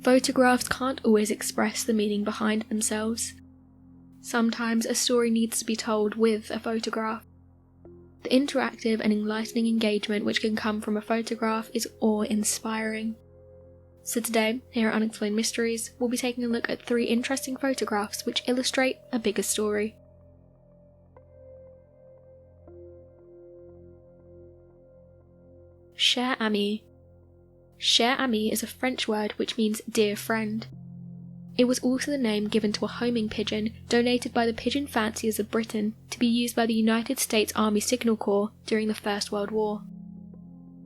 Photographs can't always express the meaning behind themselves. Sometimes a story needs to be told with a photograph. The interactive and enlightening engagement which can come from a photograph is awe-inspiring. So today, here at Unexplained Mysteries, we'll be taking a look at 3 interesting photographs which illustrate a bigger story. Cher ami. Cher ami is a French word which means dear friend. It was also the name given to a homing pigeon donated by the pigeon fanciers of Britain to be used by the United States Army Signal Corps during the First World War.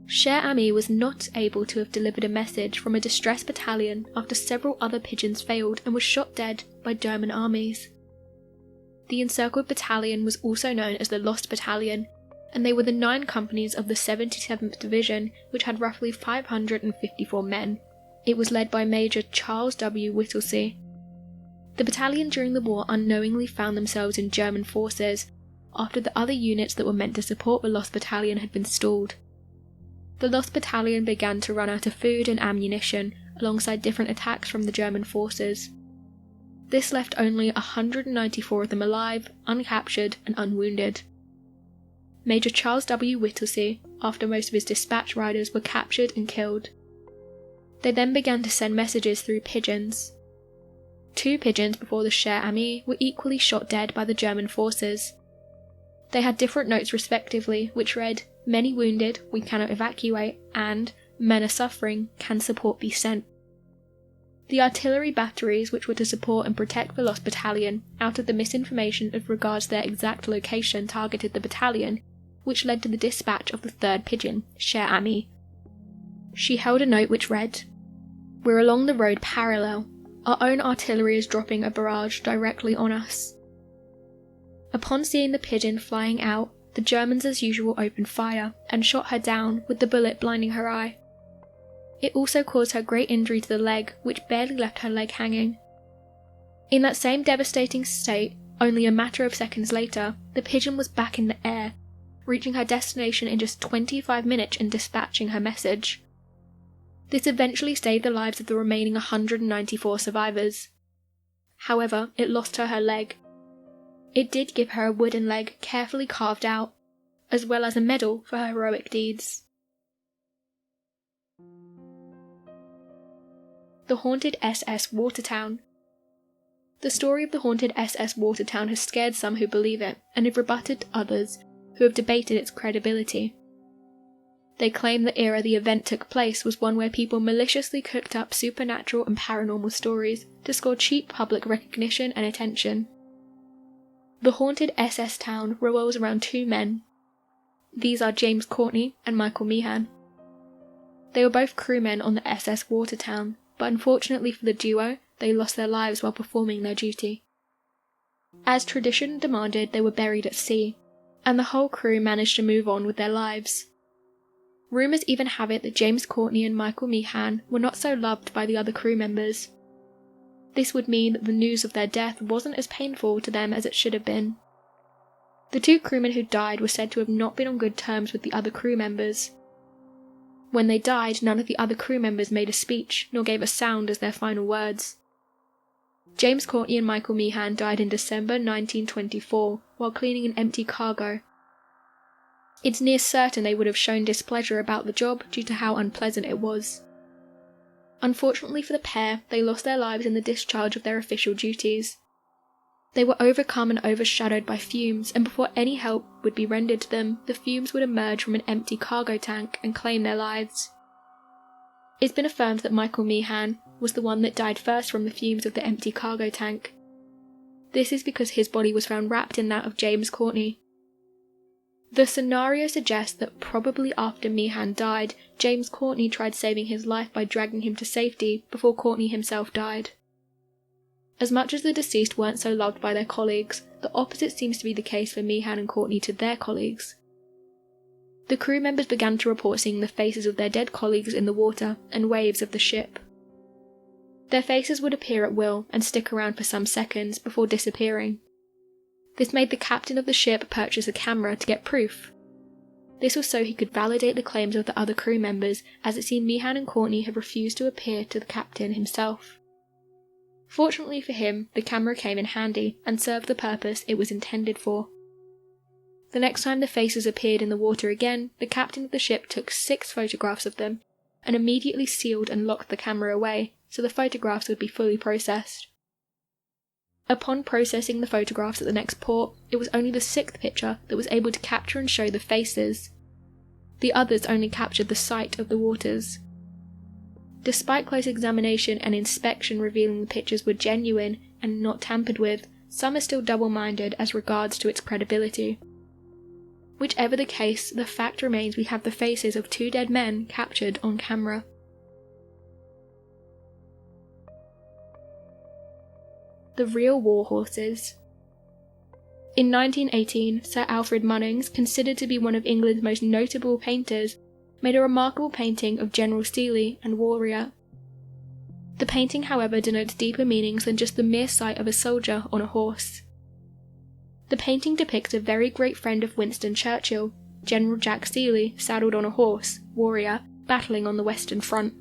Cher ami was not able to have delivered a message from a distressed battalion after several other pigeons failed and was shot dead by German armies. The encircled battalion was also known as the Lost Battalion, and they were the 9 companies of the 77th Division, which had roughly 554 men. It was led by Major Charles W. Whittlesey. The battalion during the war unknowingly found themselves in German forces after the other units that were meant to support the Lost Battalion had been stalled. The Lost Battalion began to run out of food and ammunition alongside different attacks from the German forces. This left only 194 of them alive, uncaptured and unwounded. Major Charles W. Whittlesey, after most of his dispatch riders were captured and killed. They then began to send messages through pigeons. 2 pigeons before the Cher ami were equally shot dead by the German forces. They had different notes respectively, which read, "Many wounded, we cannot evacuate," and "Men are suffering, can support be sent?" The artillery batteries which were to support and protect the Lost Battalion out of the misinformation as regards their exact location targeted the battalion, which led to the dispatch of the 3rd pigeon, Cher ami. She held a note which read, "We're along the road parallel. Our own artillery is dropping a barrage directly on us." Upon seeing the pigeon flying out, the Germans as usual opened fire and shot her down, with the bullet blinding her eye. It also caused her great injury to the leg, which barely left her leg hanging. In that same devastating state, only a matter of seconds later, the pigeon was back in the air, reaching her destination in just 25 minutes and dispatching her message. This eventually saved the lives of the remaining 194 survivors. However, it lost her leg. It did give her a wooden leg carefully carved out, as well as a medal for her heroic deeds. The Haunted USS Watertown. The story of the Haunted USS Watertown has scared some who believe it, and have rebutted others who have debated its credibility. They claim the era the event took place was one where people maliciously cooked up supernatural and paranormal stories to score cheap public recognition and attention. The Haunted SS Town revolves around 2 men. These are James Courtney and Michael Meehan. They were both crewmen on the SS Watertown, but unfortunately for the duo, they lost their lives while performing their duty. As tradition demanded, they were buried at sea, and the whole crew managed to move on with their lives. Rumours even have it that James Courtney and Michael Meehan were not so loved by the other crew members. This would mean that the news of their death wasn't as painful to them as it should have been. The 2 crewmen who died were said to have not been on good terms with the other crew members. When they died, none of the other crew members made a speech, nor gave a sound as their final words. James Courtney and Michael Meehan died in December 1924 while cleaning an empty cargo. It's near certain they would have shown displeasure about the job due to how unpleasant it was. Unfortunately for the pair, they lost their lives in the discharge of their official duties. They were overcome and overshadowed by fumes, and before any help would be rendered to them, the fumes would emerge from an empty cargo tank and claim their lives. It's been affirmed that Michael Meehan was the one that died first from the fumes of the empty cargo tank. This is because his body was found wrapped in that of James Courtney. The scenario suggests that probably after Meehan died, James Courtney tried saving his life by dragging him to safety before Courtney himself died. As much as the deceased weren't so loved by their colleagues, the opposite seems to be the case for Meehan and Courtney to their colleagues. The crew members began to report seeing the faces of their dead colleagues in the water and waves of the ship. Their faces would appear at will and stick around for some seconds before disappearing. This made the captain of the ship purchase a camera to get proof. This was so he could validate the claims of the other crew members, as it seemed Meehan and Courtney had refused to appear to the captain himself. Fortunately for him, the camera came in handy and served the purpose it was intended for. The next time the faces appeared in the water again, the captain of the ship took 6 photographs of them, and immediately sealed and locked the camera away, so the photographs would be fully processed. Upon processing the photographs at the next port, it was only the 6th picture that was able to capture and show the faces. The others only captured the sight of the waters. Despite close examination and inspection revealing the pictures were genuine and not tampered with, some are still double-minded as regards to its credibility. Whichever the case, the fact remains we have the faces of 2 dead men captured on camera. The real war horses. In 1918, Sir Alfred Munnings, considered to be one of England's most notable painters, made a remarkable painting of General Steele and Warrior. The painting, however, denotes deeper meanings than just the mere sight of a soldier on a horse. The painting depicts a very great friend of Winston Churchill, General Jack Steele, saddled on a horse, Warrior, battling on the Western Front.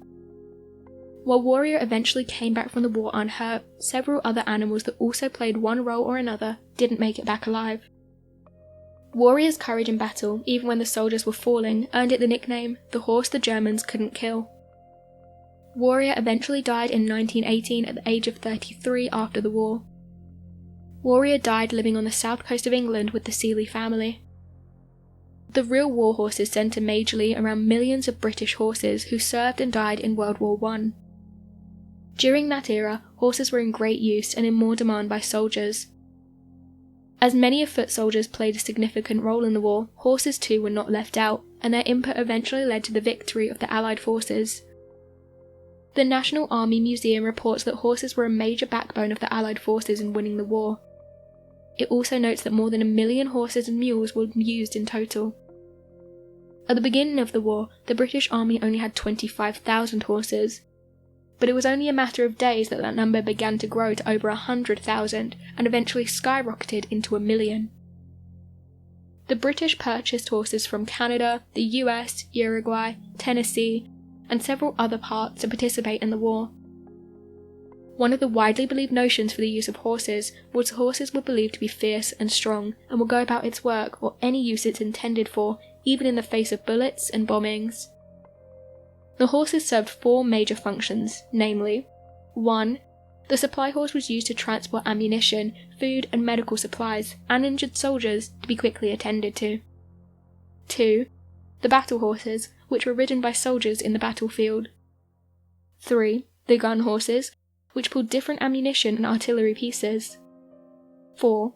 While Warrior eventually came back from the war unhurt, several other animals that also played one role or another didn't make it back alive. Warrior's courage in battle, even when the soldiers were falling, earned it the nickname, the horse the Germans couldn't kill. Warrior eventually died in 1918 at the age of 33 after the war. Warrior died living on the south coast of England with the Seeley family. The real war horses centre majorly around millions of British horses who served and died in World War I. During that era, horses were in great use and in more demand by soldiers. As many of foot soldiers played a significant role in the war, horses too were not left out, and their input eventually led to the victory of the Allied forces. The National Army Museum reports that horses were a major backbone of the Allied forces in winning the war. It also notes that more than 1 million horses and mules were used in total. At the beginning of the war, the British Army only had 25,000 horses, but it was only a matter of days that number began to grow to over 100,000 and eventually skyrocketed into 1 million. The British purchased horses from Canada, the US, Uruguay, Tennessee, and several other parts to participate in the war. One of the widely believed notions for the use of horses was horses were believed to be fierce and strong and will go about its work or any use it's intended for, even in the face of bullets and bombings. The horses served 4 major functions, namely, 1. The supply horse was used to transport ammunition, food and medical supplies, and injured soldiers to be quickly attended to. 2. The battle horses, which were ridden by soldiers in the battlefield. 3. The gun horses, which pulled different ammunition and artillery pieces. 4.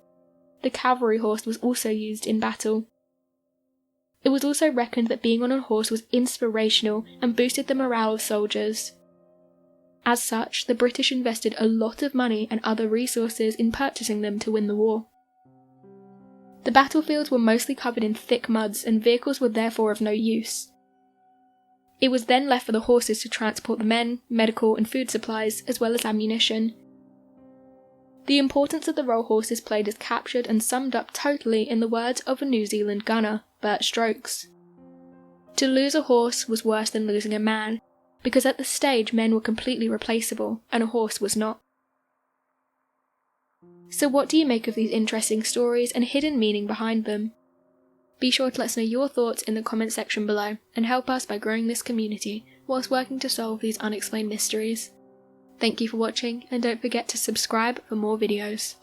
The cavalry horse was also used in battle. It was also reckoned that being on a horse was inspirational and boosted the morale of soldiers. As such, the British invested a lot of money and other resources in purchasing them to win the war. The battlefields were mostly covered in thick muds and vehicles were therefore of no use. It was then left for the horses to transport the men, medical and food supplies, as well as ammunition. The importance of the role horses played is captured and summed up totally in the words of a New Zealand gunner, Bert Stokes. To lose a horse was worse than losing a man, because at the stage men were completely replaceable, and a horse was not. So what do you make of these interesting stories and hidden meaning behind them? Be sure to let us know your thoughts in the comment section below, and help us by growing this community whilst working to solve these unexplained mysteries. Thank you for watching, and don't forget to subscribe for more videos.